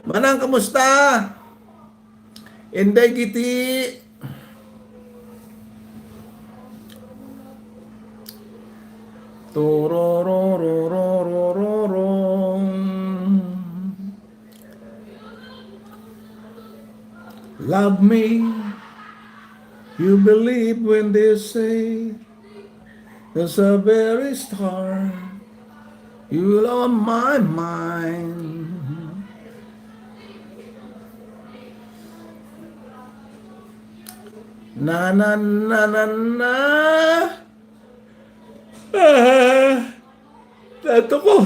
Manang, kamusta? Inday giti. Turororororororong. Love me, you believe when they say there's a very star. You on my mind. Na na na na na. Tato ko.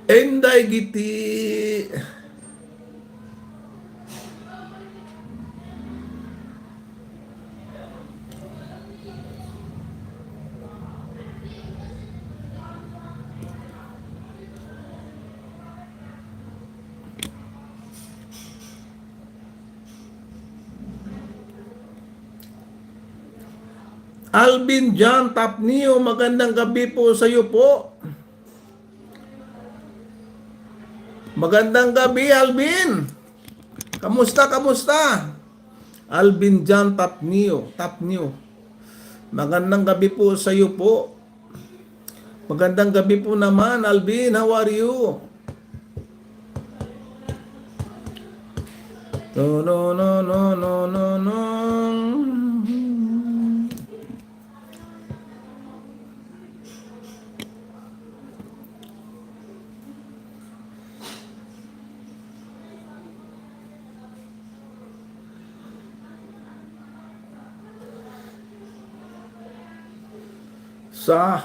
Enday giti. Alvin John Tapnio, magandang gabi po sa iyo po. Magandang gabi, Alvin. Kamusta, kamusta? Alvin John Tapnio. Magandang gabi po sa iyo po. Magandang gabi po naman, Alvin. How are you? No, no, no, no, no, no, no. Sa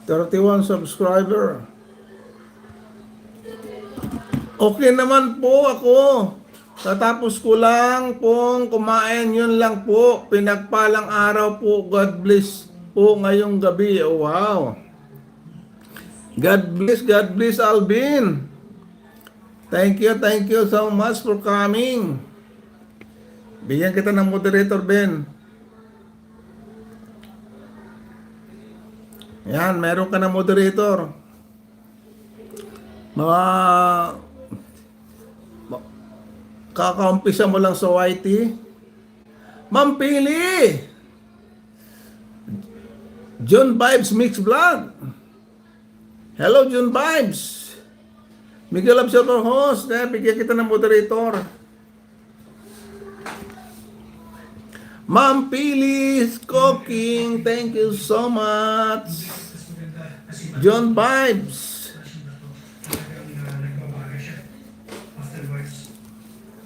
₱31 subscriber. Okay naman po ako. Tatapos ko lang pong kumain, yun lang po. Pinagpalang araw po. God bless po ngayong gabi. Oh, wow. God bless Alvin. Thank you so much for coming. Bigyan kita ng moderator, Ben. Yan, meron ka ng moderator. Kakaumpisa mo lang sa YT. Ma'am Pili! John Vibes Mix Vlog. Hello, John Vibes. Miguel Observer Host. Bigyan kita ng moderator. Ma'am Pili's Cooking. Thank you so much. John Vibes.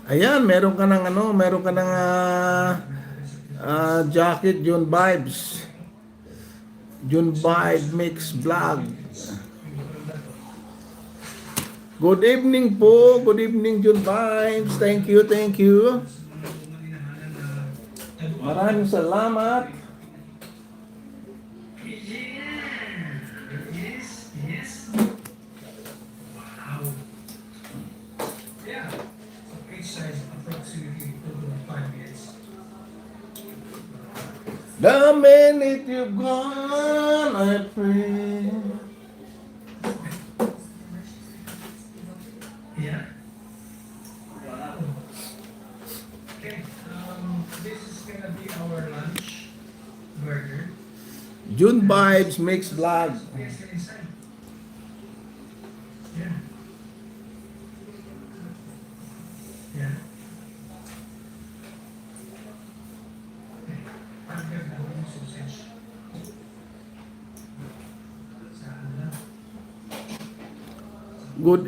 Ayan, meron ka ng jacket, John Vibes. John Vibes Mix Vlog. Good evening po. Good evening, John Vibes. Thank you. Maraming salamat. The minute you're gone, I pray. Yeah. Wow. Okay. This is gonna be our lunch burger. June Vibes Mix Vlog. Yes, inside. Yeah. Yeah. Ang ganda ng sausage. Good